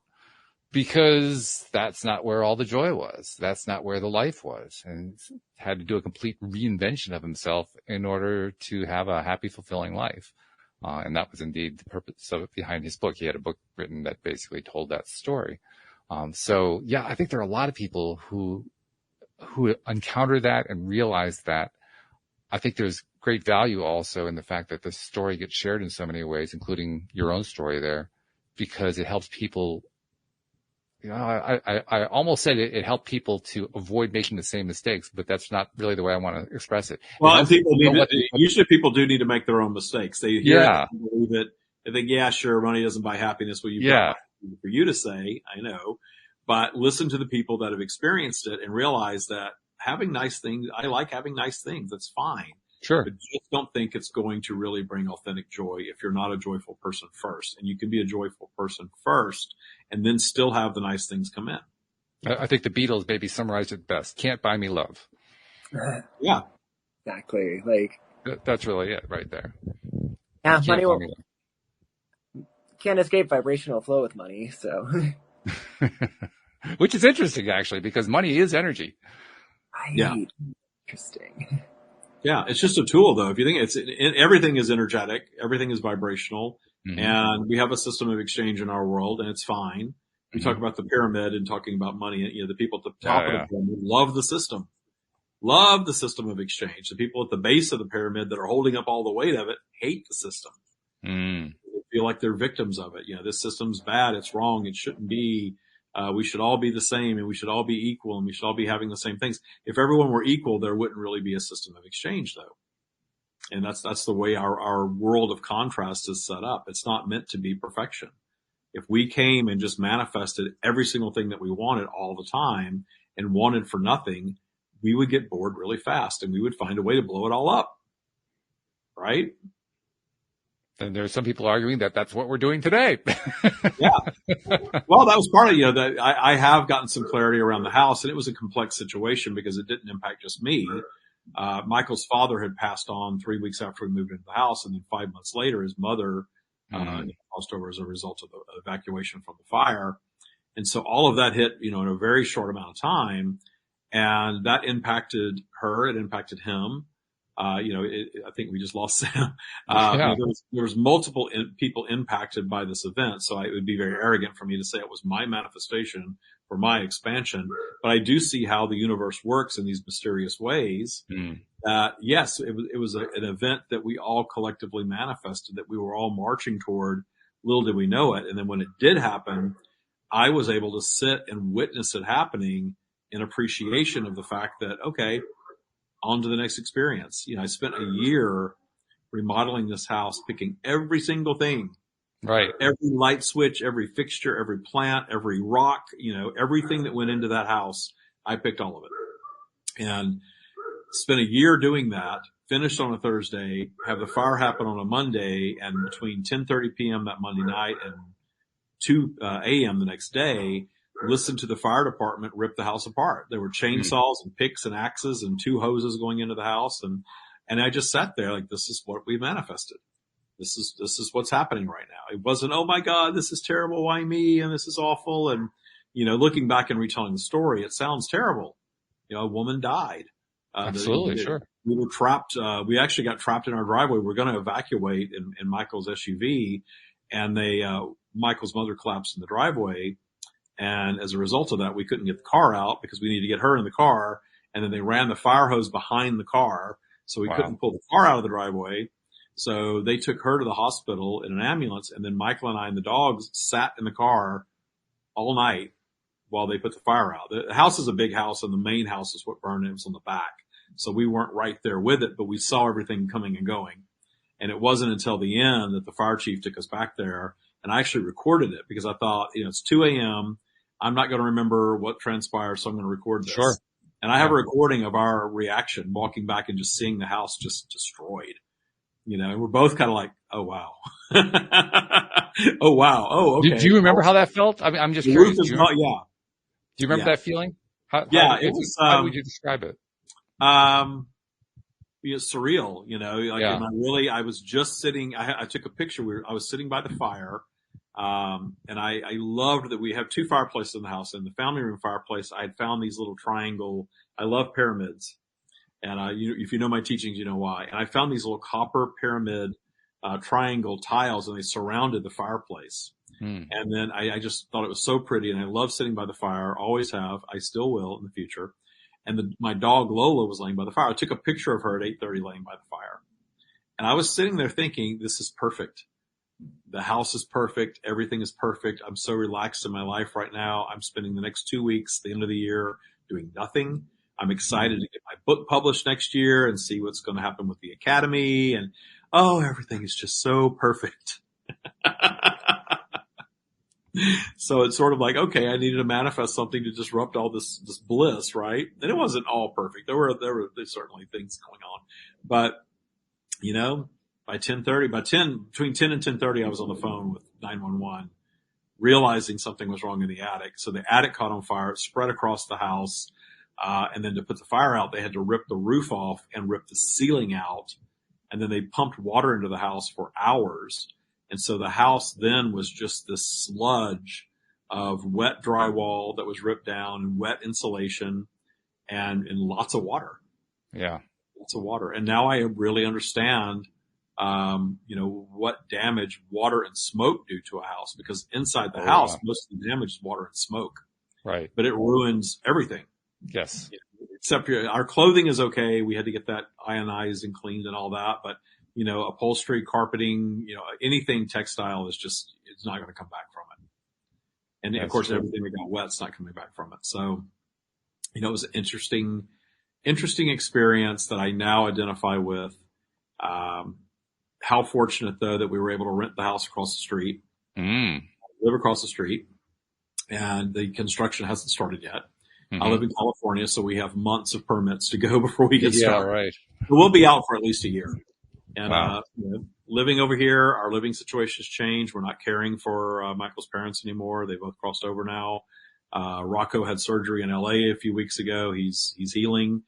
because that's not where all the joy was. That's not where the life was, and had to do a complete reinvention of himself in order to have a happy, fulfilling life. And that was indeed the purpose of it behind his book. He had a book written that basically told that story. So yeah, I think there are a lot of people who encounter that and realize that. I think there's great value also in the fact that the story gets shared in so many ways, including your own story there, because it helps people. I almost said it helped people to avoid making the same mistakes, but that's not really the way I want to express it. Well, and usually people do need to make their own mistakes. They hear it, they believe it, they think, yeah, sure, money doesn't buy happiness. Well, you've got for you to say, I know, but listen to the people that have experienced it and realize that having nice things, I like having nice things. That's fine. Sure. But just don't think it's going to really bring authentic joy if you're not a joyful person first. And you can be a joyful person first and then still have the nice things come in. I think the Beatles maybe summarized it best. Can't buy me love. Yeah. Exactly. Like, that's really it right there. Yeah, money will, can't escape vibrational flow with money, so. Which is interesting, actually, because money is energy. Yeah. Interesting. Yeah, it's just a tool, though. If you think everything is energetic, everything is vibrational, and we have a system of exchange in our world, and it's fine. We talk about the pyramid and talking about money. You know, the people at the top of the pyramid love the system of exchange. The people at the base of the pyramid that are holding up all the weight of it hate the system. They feel like they're victims of it. You know, this system's bad. It's wrong. It shouldn't be. We should all be the same, and we should all be equal, and we should all be having the same things. If everyone were equal, there wouldn't really be a system of exchange, though. And that's the way our world of contrast is set up. It's not meant to be perfection. If we came and just manifested every single thing that we wanted all the time and wanted for nothing, we would get bored really fast, and we would find a way to blow it all up. Right? And there's some people arguing that that's what we're doing today. Yeah. Well, that was part of, that I have gotten some clarity around the house, and it was a complex situation because it didn't impact just me. Michael's father had passed on 3 weeks after we moved into the house, and then 5 months later, his mother passed over as a result of the evacuation from the fire. And so all of that hit, in a very short amount of time, and that impacted her. It impacted him. I think we just lost Sam. There was multiple people impacted by this event. So it would be very arrogant for me to say it was my manifestation or my expansion, but I do see how the universe works in these mysterious ways. That yes, it was an event that we all collectively manifested, that we were all marching toward. Little did we know it. And then when it did happen, I was able to sit and witness it happening in appreciation of the fact that, okay, on to the next experience. I spent a year remodeling this house, picking every single thing, right? Every light switch, every fixture, every plant, every rock, everything that went into that house, I picked all of it and spent a year doing that, finished on a Thursday, have the fire happen on a Monday, and between 10:30 p.m. that Monday night and 2 a.m. the next day, listened to the fire department rip the house apart. There were chainsaws and picks and axes and 2 hoses going into the house. And I just sat there like, this is what we manifested. This is what's happening right now. It wasn't, oh my God, this is terrible. Why me? And this is awful. And, looking back and retelling the story, it sounds terrible. A woman died. Absolutely. Sure. We were trapped. We actually got trapped in our driveway. We were going to evacuate in Michael's SUV, and Michael's mother collapsed in the driveway. And as a result of that, we couldn't get the car out because we needed to get her in the car. And then they ran the fire hose behind the car. So we couldn't pull the car out of the driveway. So they took her to the hospital in an ambulance. And then Michael and I and the dogs sat in the car all night while they put the fire out. The house is a big house, and the main house is what burned. It was on the back. So we weren't right there with it, but we saw everything coming and going. And it wasn't until the end that the fire chief took us back there. And I actually recorded it because I thought, it's 2 a.m. I'm not going to remember what transpired, so I'm going to record this. Sure. And I have a recording of our reaction, walking back and just seeing the house just destroyed. And we're both kind of like, oh, wow. Oh, wow. Oh, okay. Do you remember how that felt? I mean, I'm just curious. Do you remember that feeling? How would you describe it? Surreal, I was just sitting, I took a picture. I was sitting by the fire. And I loved that we have 2 fireplaces in the house. In the family room fireplace, I had found these little triangle. I love pyramids. And if you know my teachings, you know why. And I found these little copper pyramid, triangle tiles, and they surrounded the fireplace. And then I just thought it was so pretty. And I love sitting by the fire. Always have. I still will in the future. And my dog Lola was laying by the fire. I took a picture of her at 8:30 laying by the fire. And I was sitting there thinking, this is perfect. The house is perfect. Everything is perfect. I'm so relaxed in my life right now. I'm spending the next 2 weeks, the end of the year, doing nothing. I'm excited to get my book published next year and see what's going to happen with the academy. And everything is just so perfect. So it's sort of like, okay, I needed to manifest something to disrupt all this bliss, right? And it wasn't all perfect. There's certainly things going on, but by 10:30, between 10 and 10:30, I was on the phone with 911, realizing something was wrong in the attic. So the attic caught on fire. It spread across the house. And then to put the fire out, they had to rip the roof off and rip the ceiling out. And then they pumped water into the house for hours. And so the house then was just this sludge of wet drywall that was ripped down and wet insulation and lots of water. Yeah. Lots of water. And now I really understand, what damage water and smoke do to a house, because inside the house, most of the damage is water and smoke. Right. But it ruins everything. Yes. Except our clothing is okay. We had to get that ionized and cleaned and all that. But, upholstery, carpeting, anything textile it's not going to come back from it. And of course, everything that got wet is not coming back from it. So, it was an interesting experience that I now identify with. How fortunate though that we were able to rent the house across the street, live across the street, and the construction hasn't started yet. Mm-hmm. I live in California, so we have months of permits to go before we get started. Right. But we'll be out for at least a year. And, wow. Living over here, our living situation has changed. We're not caring for Michael's parents anymore. They both crossed over now. Rocco had surgery in LA a few weeks ago. He's healing.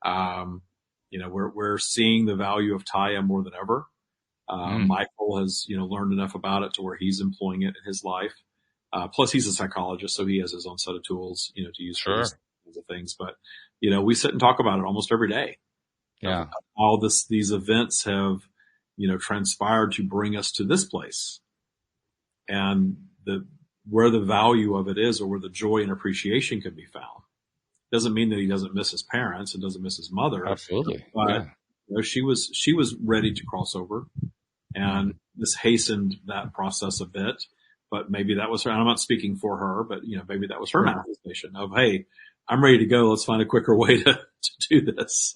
We're seeing the value of Taya more than ever. Michael has, learned enough about it to where he's employing it in his life. Plus he's a psychologist, so he has his own set of tools, to use for these kinds of things. But, we sit and talk about it almost every day. Yeah. How these events have, transpired to bring us to this place, and where the value of it is, or where the joy and appreciation can be found. Doesn't mean that he doesn't miss his parents and doesn't miss his mother. Absolutely. But she was ready to cross over, and this hastened that process a bit. But maybe that was her. I'm not speaking for her, but maybe that was her manifestation of, hey, I'm ready to go. Let's find a quicker way to do this.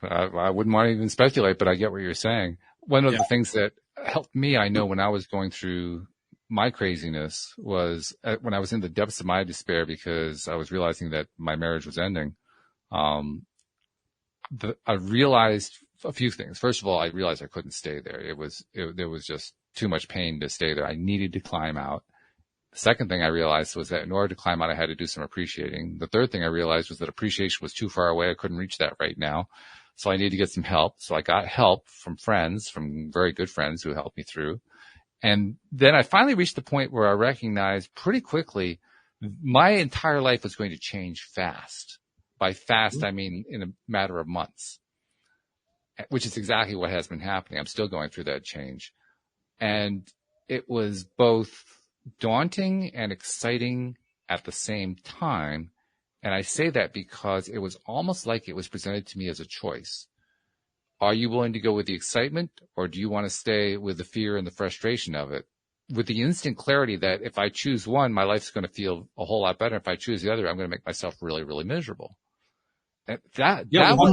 I wouldn't want to even speculate, but I get what you're saying. One of the things that helped me, I know, when I was going through my craziness was when I was in the depths of my despair because I was realizing that my marriage was ending. I realized a few things. First of all, I realized I couldn't stay there. There was just too much pain to stay there. I needed to climb out. The second thing I realized was that in order to climb out, I had to do some appreciating. The third thing I realized was that appreciation was too far away. I couldn't reach that right now. So I needed to get some help. So I got help from friends, from very good friends who helped me through. And then I finally reached the point where I recognized pretty quickly my entire life was going to change fast. By fast, I mean in a matter of months, which is exactly what has been happening. I'm still going through that change. And it was both daunting and exciting at the same time. And I say that because it was almost like it was presented to me as a choice. Are you willing to go with the excitement, or do you want to stay with the fear and the frustration of it? With the instant clarity that if I choose one, my life's going to feel a whole lot better. If I choose the other, I'm going to make myself really, really miserable. And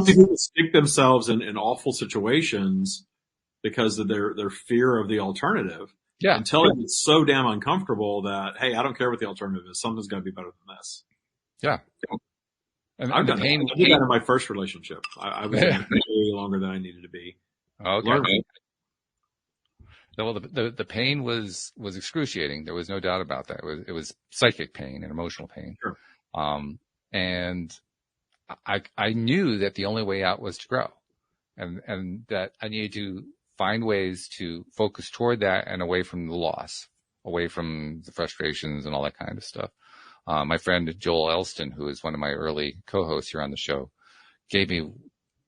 people stick themselves in awful situations because of their fear of the alternative. Yeah. Until it's so damn uncomfortable that, hey, I don't care what the alternative is. Something's got to be better than this. Yeah. And I've done that. I did that in my first relationship. I was in it way longer than I needed to be. Okay. Well, the pain was excruciating. There was no doubt about that. It was psychic pain and emotional pain. Sure. And I knew that the only way out was to grow, and that I needed to find ways to focus toward that and away from the loss, away from the frustrations and all that kind of stuff. My friend Joel Elston, who is one of my early co-hosts here on the show, gave me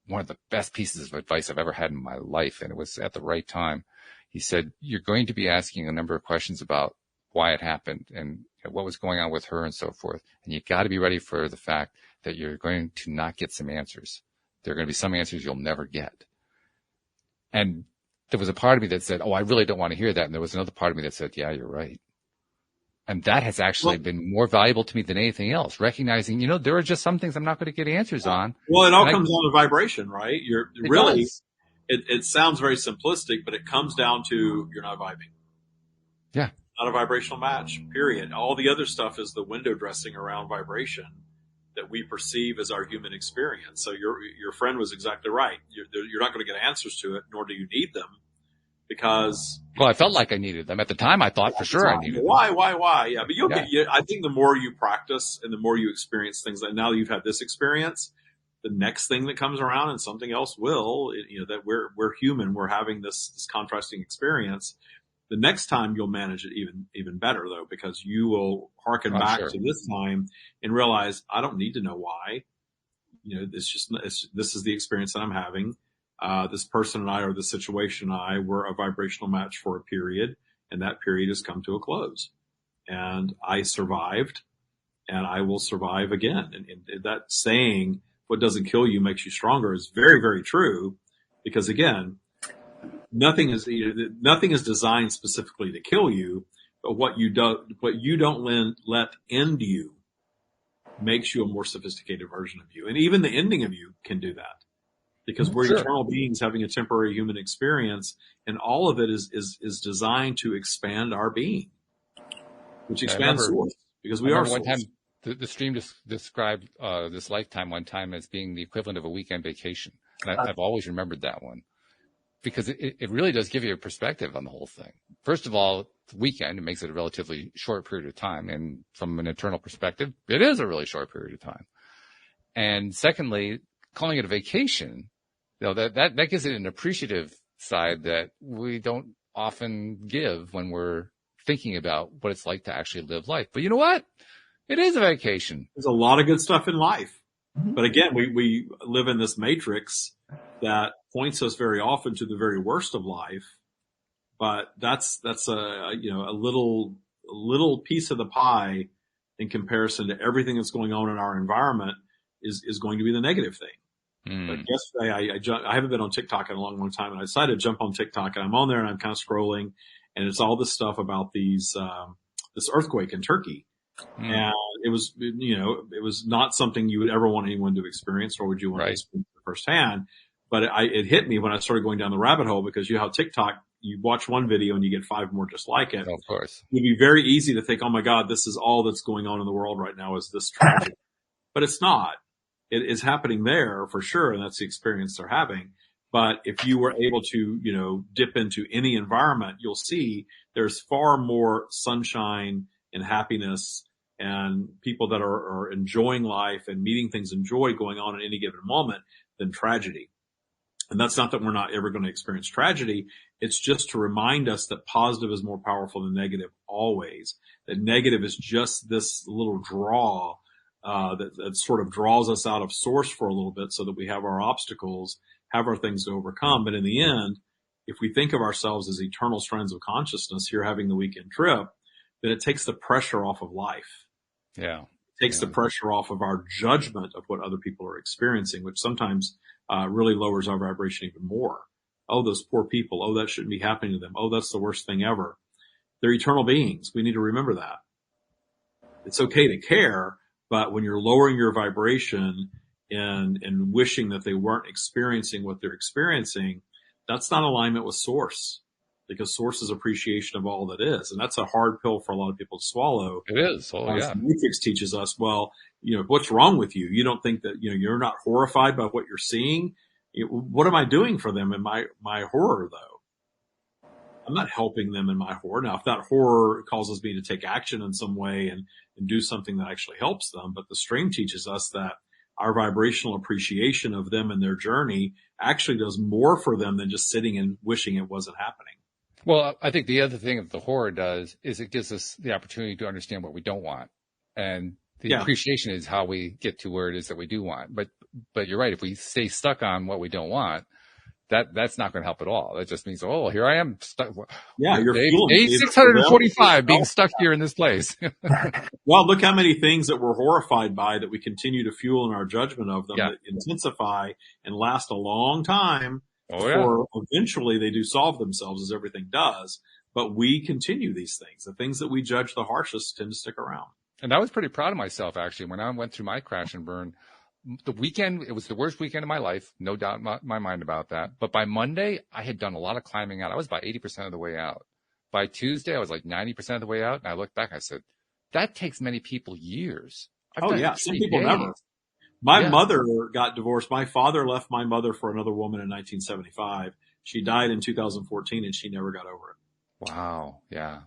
one of the best pieces of advice I've ever had in my life, and it was at the right time. He said, you're going to be asking a number of questions about why it happened and what was going on with her and so forth. And you got to be ready for the fact that you're going to not get some answers. There are going to be some answers you'll never get. And there was a part of me that said, oh, I really don't want to hear that. And there was another part of me that said, yeah, you're right. And that has actually been more valuable to me than anything else, recognizing, there are just some things I'm not going to get answers on. Well, it all comes down to vibration, right? It sounds very simplistic, but it comes down to you're not vibing. Yeah. Not a vibrational match, period. All the other stuff is the window dressing around vibration that we perceive as our human experience. So your friend was exactly right. You're not going to get answers to it, nor do you need them, because. Well, I felt like I needed them at the time. I thought for sure I needed them. Why? Yeah, but I think the more you practice and the more you experience things, like now that you've had this experience, the next thing that comes around and something else will, that we're human, we're having this contrasting experience. The next time you'll manage it even better, though, because you will hearken back to this time and realize I don't need to know why. This is the experience that I'm having. This person and I, or the situation and I, were a vibrational match for a period, and that period has come to a close. And I survived, and I will survive again. And that saying, "What doesn't kill you makes you stronger," is very, very true, because again, nothing is designed specifically to kill you, but what you don't let end you makes you a more sophisticated version of you. And even the ending of you can do that, because we're eternal beings having a temporary human experience, and all of it is designed to expand our being, which expands source, because we are source. One time the stream described this lifetime one time as being the equivalent of a weekend vacation. And I've always remembered that one, because it really does give you a perspective on the whole thing. First of all, the weekend, it makes it a relatively short period of time. And from an eternal perspective, it is a really short period of time. And secondly, calling it a vacation, that gives it an appreciative side that we don't often give when we're thinking about what it's like to actually live life. But you know what? It is a vacation. There's a lot of good stuff in life. But again, we live in this matrix that points us very often to the very worst of life. But that's a little piece of the pie in comparison to everything that's going on in our environment is going to be the negative thing. Like yesterday, I haven't been on TikTok in a long, long time, and I decided to jump on TikTok, and I'm on there and I'm kind of scrolling, and it's all this stuff about this earthquake in Turkey. And it was not something you would ever want anyone to experience, or would you want to experience firsthand. But it hit me when I started going down the rabbit hole, because you know how TikTok, you watch one video and you get 5 more just like it. Of course. It'd be very easy to think, oh my God, this is all that's going on in the world right now, is this tragic. But it's not. It is happening there for sure, and that's the experience they're having. But if you were able to, dip into any environment, you'll see there's far more sunshine and happiness and people that are enjoying life and meeting things in joy going on at any given moment than tragedy. And that's not that we're not ever going to experience tragedy. It's just to remind us that positive is more powerful than negative always. That negative is just this little draw that sort of draws us out of source for a little bit, so that we have our obstacles, have our things to overcome. But in the end, if we think of ourselves as eternal strands of consciousness here having the weekend trip, then it takes the pressure off of life. Yeah. It takes the pressure off of our judgment of what other people are experiencing, which sometimes really lowers our vibration even more. Oh, those poor people. Oh, that shouldn't be happening to them. Oh, that's the worst thing ever. They're eternal beings. We need to remember that. It's okay to care, but when you're lowering your vibration and wishing that they weren't experiencing what they're experiencing, that's not alignment with source, because source is appreciation of all that is. And that's a hard pill for a lot of people to swallow. It is. Oh, yeah. The Matrix teaches us, well, what's wrong with you? You don't think that, you're not horrified by what you're seeing. What am I doing for them in my horror, though? I'm not helping them in my horror. Now, if that horror causes me to take action in some way and do something that actually helps them, but the stream teaches us that our vibrational appreciation of them and their journey actually does more for them than just sitting and wishing it wasn't happening. Well, I think the other thing that the horror does is it gives us the opportunity to understand what we don't want. And the appreciation is how we get to where it is that we do want. But you're right. If we stay stuck on what we don't want, that's not going to help at all. It just means, oh, here I am stuck. Yeah, you're Day fueling 645 being stuck here in this place. Well, look how many things that we're horrified by that we continue to fuel in our judgment of them that intensify and last a long time before eventually they do solve themselves, as everything does. But we continue these things. The things that we judge the harshest tend to stick around. And I was pretty proud of myself, actually, when I went through my crash and burn. The weekend, it was the worst weekend of my life, no doubt in my mind about that. But by Monday, I had done a lot of climbing out. I was about 80% of the way out. By Tuesday, I was like 90% of the way out. And I looked back, I said, that takes many people years. Some people never. My mother got divorced. My father left my mother for another woman in 1975. She died in 2014 and she never got over it. Wow. Yeah.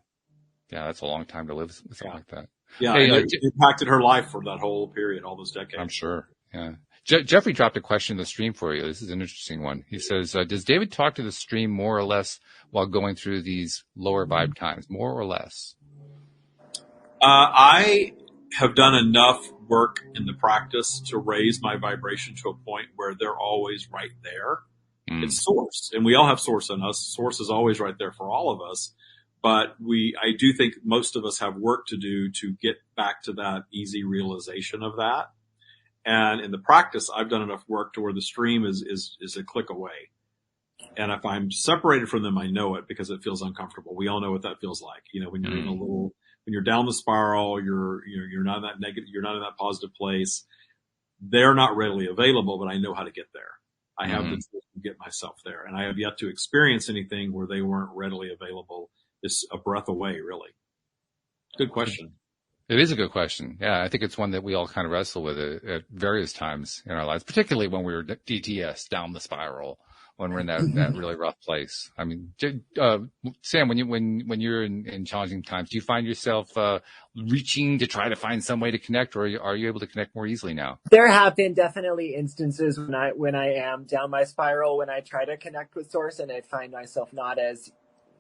Yeah. That's a long time to live with something like that. Yeah. Hey, it impacted her life for that whole period, all those decades. I'm sure. Yeah. Jeffrey dropped a question in the stream for you. This is an interesting one. He says, does David talk to the stream more or less while going through these lower vibe times, more or less? I have done enough work in the practice to raise my vibration to a point where they're always right there. It's source, and we all have source in us. Source is always right there for all of us. But I do think most of us have work to do to get back to that easy realization of that. And in the practice, I've done enough work to where the stream is a click away. And if I'm separated from them, I know it because it feels uncomfortable. We all know what that feels like. You know, when you're in when you're down the spiral, you're not in that negative, you're not in that positive place. They're not readily available, but I know how to get there. I have the tools to get myself there. And I have yet to experience anything where they weren't readily available. It's a breath away, really. Good question. It is a good question. Yeah, I think it's one that we all kind of wrestle with at various times in our lives, particularly when we're DTS, down the spiral, when we're in that really rough place. I mean, Sam, when you're in challenging times, do you find yourself reaching to try to find some way to connect, or are you able to connect more easily now? There have been definitely instances when I am down my spiral, when I try to connect with Source, and I find myself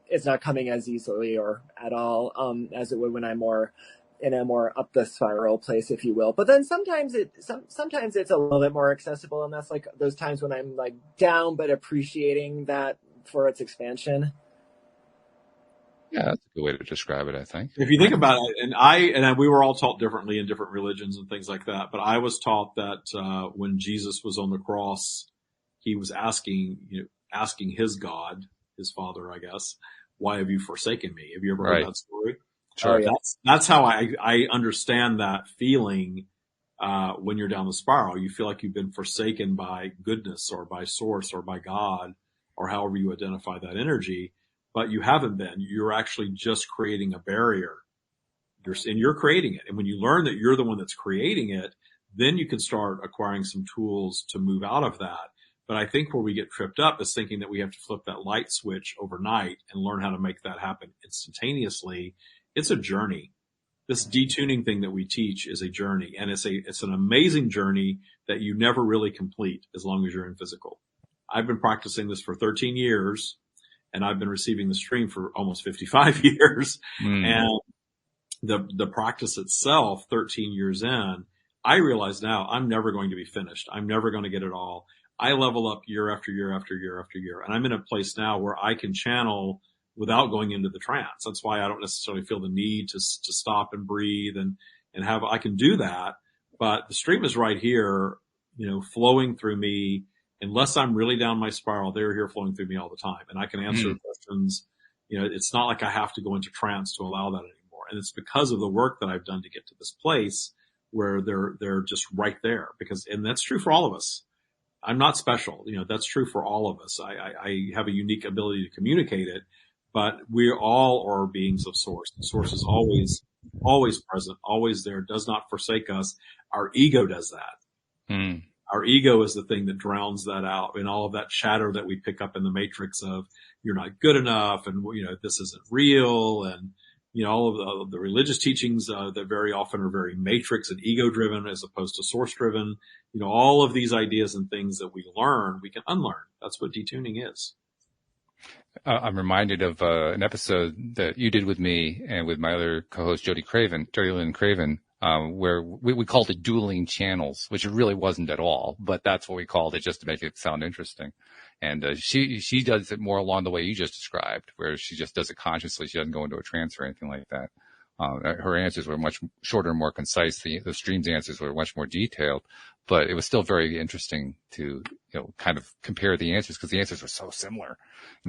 it's not coming as easily or at all as it would when I'm more in a more up the spiral place, if you will. But then sometimes it's a little bit more accessible, and that's like those times when I'm like down but appreciating that for its expansion. Yeah, that's a good way to describe it, I think. If you think about it, and we were all taught differently in different religions and things like that, but I was taught that when Jesus was on the cross, he was asking his God, his Father, I guess, why have you forsaken me? Have you ever heard that story? Sure. That's how I understand that feeling when you're down the spiral. You feel like you've been forsaken by goodness or by Source or by God or however you identify that energy, but you haven't been. You're actually just creating a barrier. You're creating it. And when you learn that you're the one that's creating it, then you can start acquiring some tools to move out of that. But I think where we get tripped up is thinking that we have to flip that light switch overnight and learn how to make that happen instantaneously. It's a journey. This detuning thing that we teach is a journey, and it's an amazing journey that you never really complete as long as you're in physical. I've been practicing this for 13 years, and I've been receiving the stream for almost 55 years. And the practice itself, 13 years in, I realize now I'm never going to be finished. I'm never going to get it all. I level up year after year after year after year, and I'm in a place now where I can channel without going into the trance. That's why I don't necessarily feel the need to stop and breathe and I can do that, but the stream is right here, flowing through me. Unless I'm really down my spiral, they're here flowing through me all the time. And I can answer questions. It's not like I have to go into trance to allow that anymore. And it's because of the work that I've done to get to this place where they're just right there and that's true for all of us. I'm not special. That's true for all of us. I have a unique ability to communicate it. But we all are beings of Source. The Source is always present, always there, does not forsake us. Our ego does that. Our ego is the thing that drowns that out and all of that chatter that we pick up in the matrix of you're not good enough and, this isn't real. And, all of the religious teachings that very often are very matrix and ego driven as opposed to Source driven. All of these ideas and things that we learn, we can unlearn. That's what detuning is. I'm reminded of an episode that you did with me and with my other co-host, Jody Lynn Craven, where we called it dueling channels, which it really wasn't at all, but that's what we called it just to make it sound interesting. And she does it more along the way you just described, where she just does it consciously. She doesn't go into a trance or anything like that. Her answers were much shorter and more concise. The stream's answers were much more detailed, but it was still very interesting to, kind of compare the answers because the answers were so similar.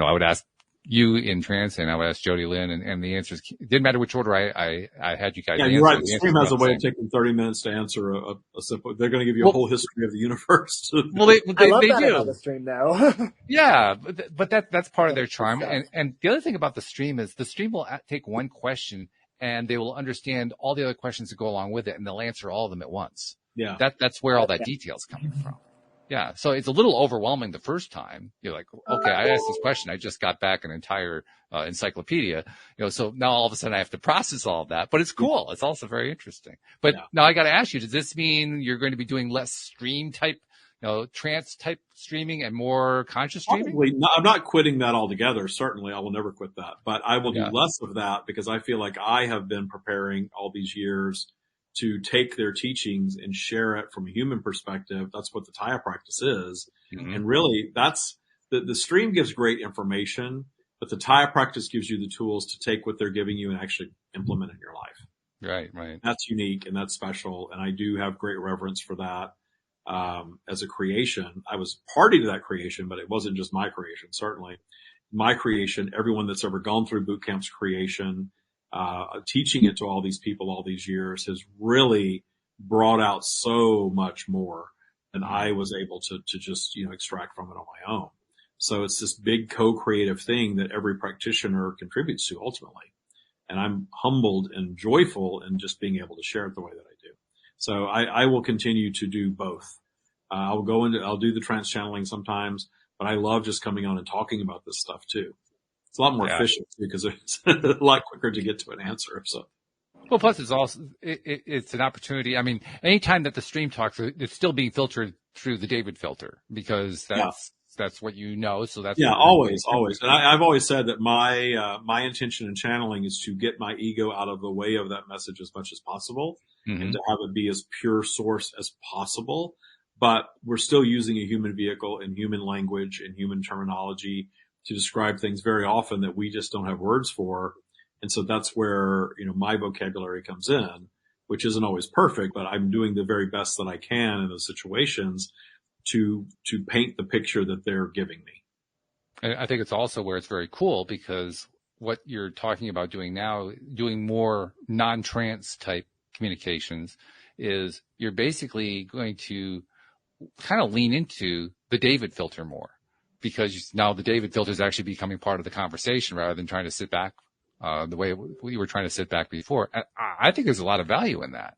I would ask you in trance and I would ask Jody Lynn and the answers, it didn't matter which order I had you guys answer. Yeah, you're right. The stream has a way of taking 30 minutes to answer a simple, they're going to give you a whole history of the universe. Well, they do. About the stream though. Yeah, but that's part of their charm. And the other thing about the stream is the stream will take one question and they will understand all the other questions that go along with it, and they'll answer all of them at once. Yeah. That's where all that detail's coming from. Yeah. So it's a little overwhelming the first time. You're like, okay, I asked this question. I just got back an entire encyclopedia. So now all of a sudden I have to process all of that. But it's cool. It's also very interesting. But now I got to ask you, does this mean you're going to be doing less stream type, trance type streaming and more conscious streaming? Probably not. I'm not quitting that altogether. Certainly, I will never quit that. But I will do less of that because I feel like I have been preparing all these years to take their teachings and share it from a human perspective. That's what the Taya practice is. Mm-hmm. And really, that's the stream gives great information, but the Taya practice gives you the tools to take what they're giving you and actually implement it in your life. Right. That's unique and that's special. And I do have great reverence for that. As a creation, I was party to that creation, but it wasn't just my creation. Certainly my creation, everyone that's ever gone through boot camp's creation, teaching it to all these people all these years has really brought out so much more than I was able to just, extract from it on my own. So it's this big co-creative thing that every practitioner contributes to ultimately. And I'm humbled and joyful in just being able to share it the way that I do. So I will continue to do both. I'll do the trance channeling sometimes, but I love just coming on and talking about this stuff too. It's a lot more efficient because it's a lot quicker to get to an answer. So. Well, plus it's also, it's an opportunity. I mean, anytime that the stream talks, it's still being filtered through the David filter because that's what So that's always. And I've always said that my intention in channeling is to get my ego out of the way of that message as much as possible, mm-hmm. and to have it be as pure source as possible. But we're still using a human vehicle and human language and human terminology to describe things very often that we just don't have words for. And so that's where, my vocabulary comes in, which isn't always perfect, but I'm doing the very best that I can in those situations to paint the picture that they're giving me. And I think it's also where it's very cool because what you're talking about doing now, doing more non-trance type communications, is you're basically going to kind of lean into the David filter more because now the David filter is actually becoming part of the conversation rather than trying to sit back the way we were trying to sit back before. And I think there's a lot of value in that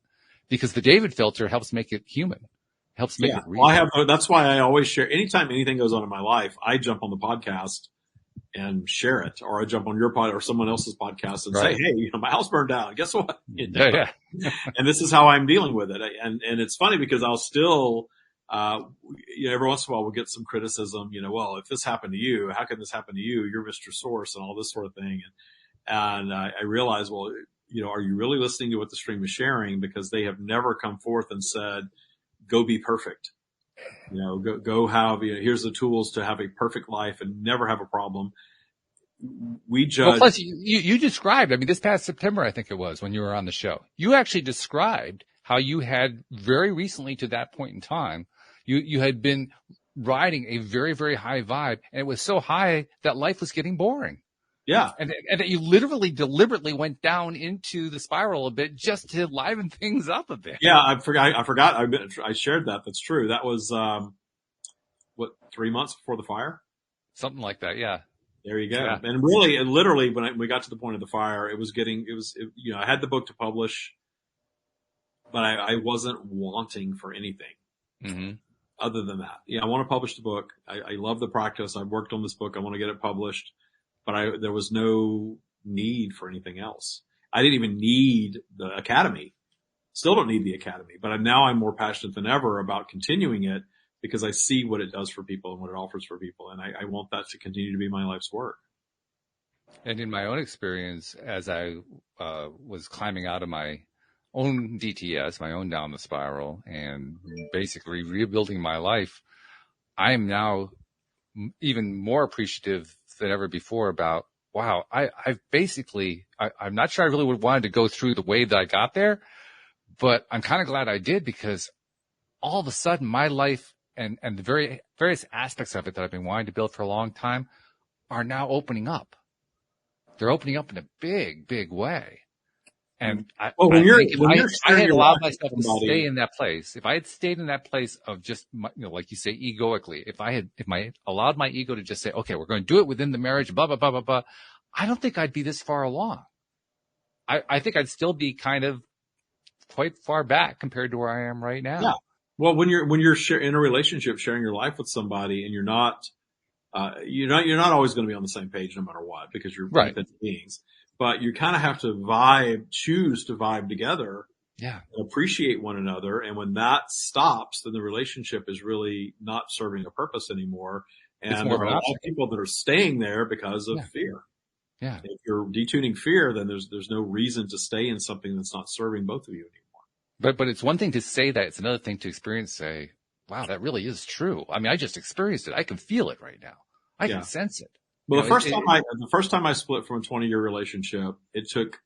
because the David filter helps make it human. Helps make it real. Well, that's why I always share. Anytime anything goes on in my life, I jump on the podcast and share it, or I jump on your pod or someone else's podcast and say, "Hey, my house burned down. Guess what?" And this is how I'm dealing with it. And it's funny because I'll still, every once in a while we'll get some criticism. Well, if this happened to you, how can this happen to you? You're Mr. Source and all this sort of thing. And I realize, well, are you really listening to what the stream is sharing? Because they have never come forth and said, go be perfect. Go have, here's the tools to have a perfect life and never have a problem. We judge. Well, plus you described, this past September, I think it was when you were on the show, you actually described how you had very recently to that point in time, you had been riding a very, very high vibe and it was so high that life was getting boring. Yeah. And that you literally deliberately went down into the spiral a bit just to liven things up a bit. Yeah. I forgot. I shared that. That's true. That was, 3 months before the fire? Something like that. Yeah. There you go. Yeah. And really, and literally when we got to the point of the fire, I had the book to publish, but I wasn't wanting for anything. Mm-hmm. Other than that. I want to publish the book. I love the practice. I've worked on this book. I want to get it published. But there was no need for anything else. I didn't even need the academy. Still don't need the academy, but now I'm more passionate than ever about continuing it because I see what it does for people and what it offers for people. And I want that to continue to be my life's work. And in my own experience, as I was climbing out of my own DTS, my own down the spiral, and basically rebuilding my life, I am now even more appreciative than ever before about, wow, I'm not sure I really would wanted to go through the way that I got there, but I'm kind of glad I did, because all of a sudden my life and the various aspects of it that I've been wanting to build for a long time are now opening up. They're opening up in a big, big way. And I think if I had allowed myself to stay in that place, if I had stayed in that place of just, like you say, egoically, if I allowed my ego to just say, okay, we're going to do it within the marriage, blah, blah, blah, blah, blah, I don't think I'd be this far along. I think I'd still be kind of quite far back compared to where I am right now. Yeah. Well, when you're in a relationship, sharing your life with somebody, and you're not always going to be on the same page no matter what, because you're independent beings. But you kind of have to choose to vibe together, and appreciate one another. And when that stops, then the relationship is really not serving a purpose anymore. And there are a lot of people that are staying there because of fear. Yeah. If you're detuning fear, then there's no reason to stay in something that's not serving both of you anymore. But it's one thing to say that. It's another thing to experience, say, wow, that really is true. I mean, I just experienced it. I can feel it right now. I can sense it. Well, the first time I split from a 20-year relationship, it took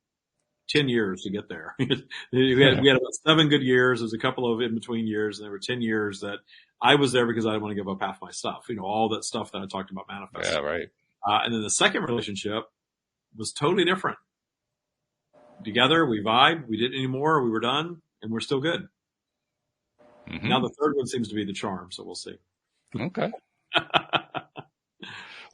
10 years to get there. we had about 7 good years. There's a couple of in-between years, and there were 10 years that I was there because I didn't want to give up half my stuff. All that stuff that I talked about manifesting. Yeah, right. And then the second relationship was totally different. Together, we vibed. We didn't anymore. We were done, and we're still good. Mm-hmm. Now the third one seems to be the charm, so we'll see. Okay.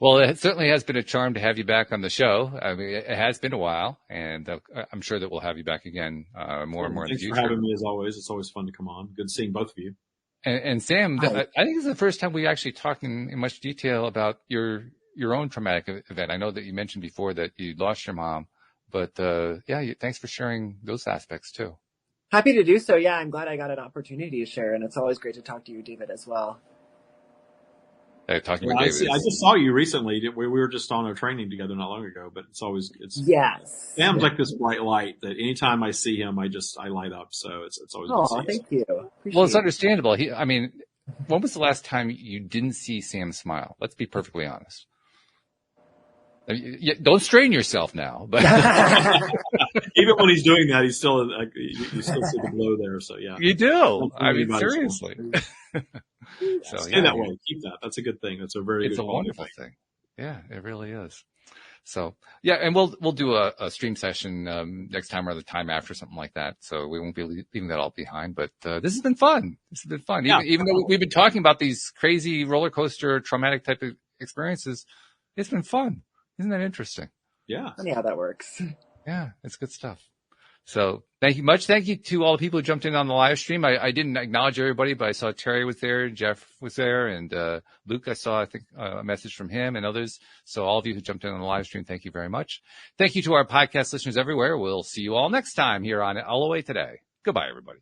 Well, it certainly has been a charm to have you back on the show. I mean, it has been a while, and I'm sure that we'll have you back again more and more in the future. Thanks for having me, as always. It's always fun to come on. Good seeing both of you. And Sam, I think this is the first time we actually talked in much detail about your own traumatic event. I know that you mentioned before that you lost your mom, but thanks for sharing those aspects too. Happy to do so. Yeah, I'm glad I got an opportunity to share, and it's always great to talk to you, David, as well. Talking with David. I just saw you recently. We were just on a training together not long ago, but yes. Sam's like this bright light that anytime I see him, I light up. So it's always good to see. Thank you. Well, it's understandable. When was the last time you didn't see Sam smile? Let's be perfectly honest. Don't strain yourself now, but even when he's doing that, he's still you still see the glow there. So yeah, you do. I mean, seriously. Stay that way. Keep that. That's a good thing. That's a wonderful thing. Yeah, it really is. So yeah, and we'll do a stream session next time or the time after, something like that. So we won't be leaving that all behind. But this has been fun. Yeah. Even though we've been talking about these crazy roller coaster, traumatic type of experiences, it's been fun. Isn't that interesting? Yeah. Funny how that works. Yeah, it's good stuff. So thank you much. Thank you to all the people who jumped in on the live stream. I didn't acknowledge everybody, but I saw Terry was there, Jeff was there, and Luke, I saw, I think, a message from him and others. So all of you who jumped in on the live stream, thank you very much. Thank you to our podcast listeners everywhere. We'll see you all next time here on LOA Today. Goodbye, everybody.